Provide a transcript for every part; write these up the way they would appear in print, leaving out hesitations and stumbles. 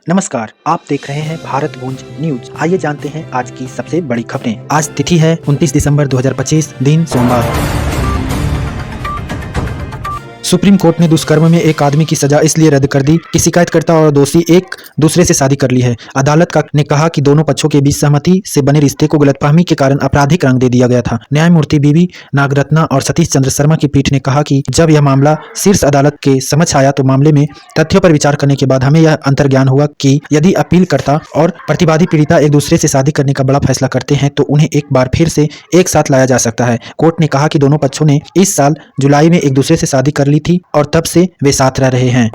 नमस्कार, आप देख रहे हैं भारत गूंज न्यूज। आइए जानते हैं आज की सबसे बड़ी खबरें। आज तिथि है 29 दिसंबर 2025, दिन सोमवार। सुप्रीम कोर्ट ने दुष्कर्म में एक आदमी की सजा इसलिए रद्द कर दी कि शिकायतकर्ता और दोषी एक दूसरे से शादी कर ली है। अदालत ने कहा कि दोनों पक्षों के बीच सहमति से बने रिश्ते को गलतफहमी के कारण आपराधिक रंग दे दिया गया था। न्यायमूर्ति बीबी नागरत्ना और सतीश चंद्र शर्मा की पीठ ने कहा कि जब यह मामला शीर्ष अदालत के समक्ष आया तो मामले में तथ्यों पर विचार करने के बाद हमें यह अंतर्ज्ञान हुआ कि यदि अपीलकर्ता और प्रतिवादी पीड़िता एक दूसरे से शादी करने का बड़ा फैसला करते हैं तो उन्हें एक बार फिर से एक साथ लाया जा सकता है। कोर्ट ने कहा कि दोनों पक्षों ने इस साल जुलाई में एक दूसरे से शादी कर ली थी और तब से वे साथ रह रहे हैं।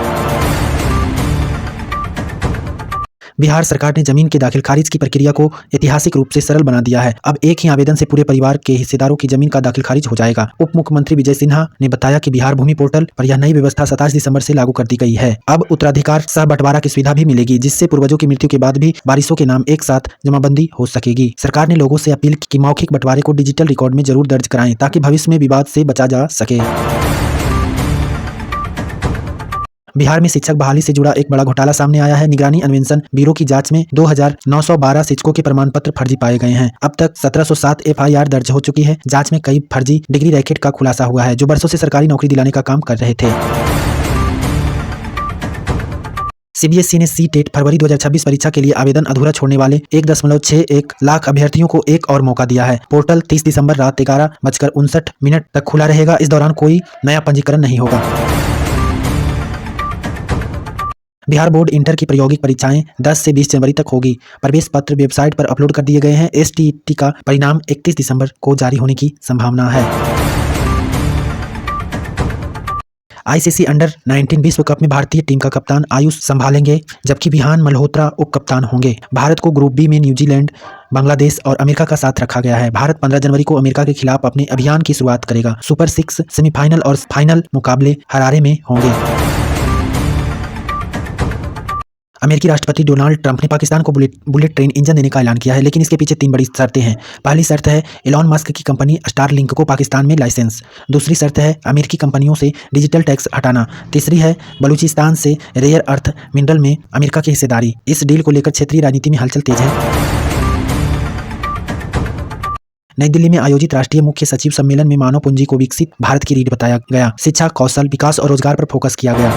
बिहार सरकार ने जमीन के दाखिल खारिज की प्रक्रिया को ऐतिहासिक रूप से सरल बना दिया है। अब एक ही आवेदन से पूरे परिवार के हिस्सेदारों की जमीन का दाखिल खारिज हो जाएगा। उप मुख्यमंत्री विजय सिन्हा ने बताया कि बिहार भूमि पोर्टल पर यह नई व्यवस्था 27 दिसंबर से लागू कर दी गई है। अब उत्तराधिकार सह बंटवारा की सुविधा भी मिलेगी, जिससे पूर्वजों की मृत्यु के बाद भी वारिसों के नाम एक साथ जमाबंदी हो सकेगी। सरकार ने लोगों से अपील की कि मौखिक बंटवारे को डिजिटल रिकॉर्ड में जरूर दर्ज कराएं ताकि भविष्य में विवाद से बचा जा सके। बिहार में शिक्षक बहाली से जुड़ा एक बड़ा घोटाला सामने आया है। निगरानी अन्वेषण ब्यूरो की जांच में 2912 शिक्षकों के प्रमाण पत्र फर्जी पाए गए हैं। अब तक 1707 एफआईआर दर्ज हो चुकी है। जांच में कई फर्जी डिग्री रैकेट का खुलासा हुआ है जो वर्षों से सरकारी नौकरी दिलाने का काम कर रहे थे। सीबीएसई ने सीटेट फरवरी 2026 परीक्षा के लिए आवेदन अधूरा छोड़ने वाले 1.61 लाख अभ्यर्थियों को एक और मौका दिया है। पोर्टल 30 दिसंबर रात 11:59 तक खुला रहेगा। इस दौरान कोई नया पंजीकरण नहीं होगा। बिहार बोर्ड इंटर की प्रायोगिक परीक्षाएं 10 से 20 जनवरी तक होगी। प्रवेश पत्र वेबसाइट पर अपलोड कर दिए गए हैं। एसटीईटी का परिणाम 31 दिसंबर को जारी होने की संभावना है। आईसीसी अंडर 19 विश्व कप में भारतीय टीम का कप्तान आयुष संभालेंगे, जबकि विहान मल्होत्रा उप कप्तान होंगे। भारत को ग्रुप बी में न्यूजीलैंड, बांग्लादेश और अमेरिका का साथ रखा गया है। भारत 15 जनवरी को अमेरिका के खिलाफ अपने अभियान की शुरुआत करेगा। सुपर 6 सेमीफाइनल और फाइनल मुकाबले हरारे में होंगे। अमेरिकी राष्ट्रपति डोनाल्ड ट्रंप ने पाकिस्तान को बुलेट ट्रेन इंजन देने का ऐलान किया है, लेकिन इसके पीछे 3 बड़ी शर्तें हैं। पहली शर्त है एलॉन मस्क की कंपनी स्टारलिंक को पाकिस्तान में लाइसेंस। दूसरी शर्त है अमेरिकी कंपनियों से डिजिटल टैक्स हटाना। तीसरी है बलूचिस्तान से रेयर अर्थ मिनरल में अमेरिका की हिस्सेदारी। इस डील को लेकर क्षेत्रीय राजनीति में हलचल तेज है। नई दिल्ली में आयोजित राष्ट्रीय मुख्य सचिव सम्मेलन में मानव पूंजी को विकसित भारत की रीढ़ बताया गया। शिक्षा, कौशल विकास और रोजगार पर फोकस किया गया।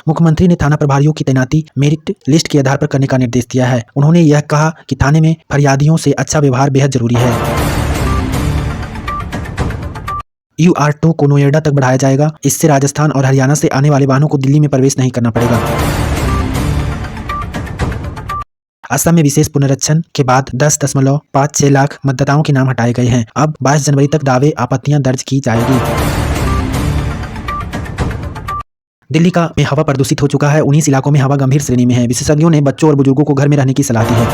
मुख्यमंत्री ने थाना प्रभारियों की तैनाती मेरिट लिस्ट के आधार पर करने का निर्देश दिया है। उन्होंने यह कहा कि थाने में फरियादियों से अच्छा व्यवहार बेहद जरूरी है। UR2 को नोएडा तक बढ़ाया जाएगा। इससे राजस्थान और हरियाणा से आने वाले वाहनों को दिल्ली में प्रवेश नहीं करना पड़ेगा। असम में विशेष पुनरीक्षण के बाद 10.56 लाख मतदाताओं के नाम हटाए गए हैं। अब 22 जनवरी तक दावे आपत्तियां दर्ज की जाएगी। दिल्ली में हवा प्रदूषित हो चुका है। 19 इलाकों में हवा गंभीर श्रेणी में है। विशेषज्ञों ने बच्चों और बुजुर्गों को घर में रहने की सलाह दी है।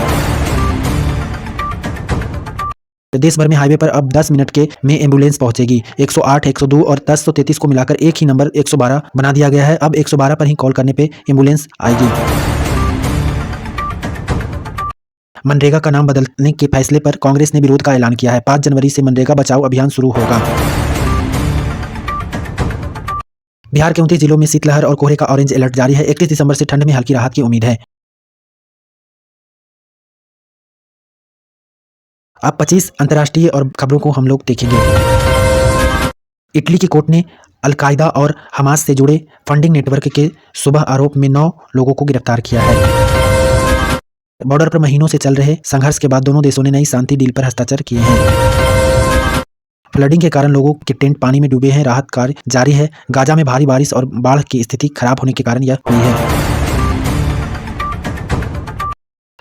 देश भर में हाईवे पर अब 10 मिनट में एम्बुलेंस पहुंचेगी। 108, 102 और 1033 को मिलाकर एक ही नंबर 112 बना दिया गया है। अब 112 पर ही कॉल करने पे एम्बुलेंस आएगी। मनरेगा का नाम बदलने के फैसले पर कांग्रेस ने विरोध का ऐलान किया है। 5 जनवरी से मनरेगा बचाओ अभियान शुरू होगा। बिहार के 29 जिलों में शीतलहर और कोहरे का ऑरेंज अलर्ट जारी है। 31 दिसंबर से ठंड में हल्की राहत की उम्मीद है। अब 25 अंतर्राष्ट्रीय और खबरों को हम लोग देखेंगे। इटली की कोर्ट ने अल-कायदा और हमास से जुड़े फंडिंग नेटवर्क के शुभ आरोप में 9 लोगों को गिरफ्तार किया है। बॉर्डर पर महीनों से चल रहे संघर्ष के बाद दोनों देशों ने नई शांति डील पर हस्ताक्षर किए हैं। फ्लडिंग के कारण लोगों के टेंट पानी में डूबे हैं। राहत कार्य जारी है। गाजा में भारी बारिश और बाढ़ की स्थिति खराब होने के कारण यह हुई है।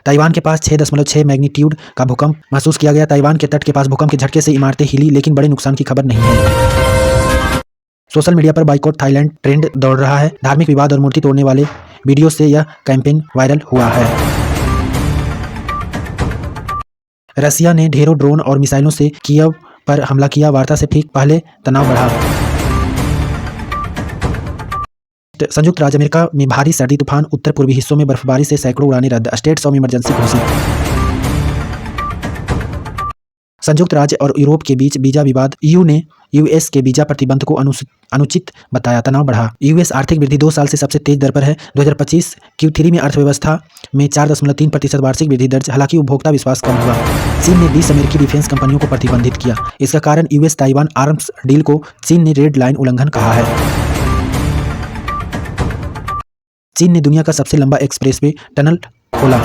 ताइवान के पास 6.6 मैग्नीट्यूड का भूकंप महसूस किया गया। ताइवान के तट के पास भूकंप के झटके से इमारतें हिली, लेकिन बड़े नुकसान की खबर नहीं है। सोशल मीडिया पर बाइकॉट थाईलैंड ट्रेंड दौड़ रहा है। धार्मिक विवाद और मूर्ति तोड़ने वाले वीडियो से यह कैंपेन वायरल हुआ है। रसिया ने ढेरों ड्रोन और मिसाइलों से कीव पर हमला किया। वार्ता से ठीक पहले तनाव बढ़ा। संयुक्त राज्य अमेरिका में भारी सर्दी तूफान, उत्तर पूर्वी हिस्सों में बर्फबारी से सैकड़ों उड़ानें रद्द। स्टेट्स ऑफ इमरजेंसी घोषित। संयुक्त राज्य और यूरोप के बीच वीजा विवाद। ईयू ने यूएस के वीजा प्रतिबंध को अनुचित बताया। तनाव बढ़ा। यूएस आर्थिक वृद्धि 2 साल से सबसे तेज दर पर है। 2025 Q3 में अर्थव्यवस्था में 4.3% वार्षिक वृद्धि दर्ज। हालांकि उपभोक्ता विश्वास कम हुआ। चीन ने 20 अमेरिकी डिफेंस कंपनियों को प्रतिबंधित किया। इसका कारण यूएस ताइवान आर्म्स डील को चीन ने रेड लाइन उल्लंघन कहा है। चीन ने दुनिया का सबसे लंबा एक्सप्रेसवे टनल खोला।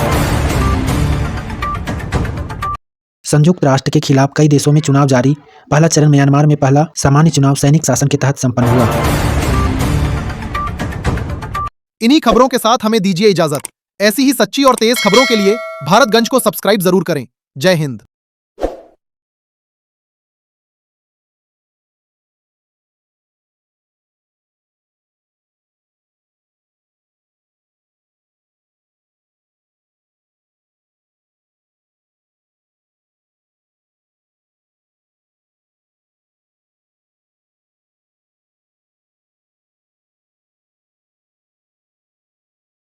संयुक्त राष्ट्र के खिलाफ कई देशों में चुनाव जारी। पहला चरण म्यांमार में पहला सामान्य चुनाव सैनिक शासन के तहत संपन्न हुआ। इन्हीं खबरों के साथ हमें दीजिए इजाजत। ऐसी ही सच्ची और तेज खबरों के लिए भारतगंज को सब्सक्राइब जरूर करें। जय हिंद।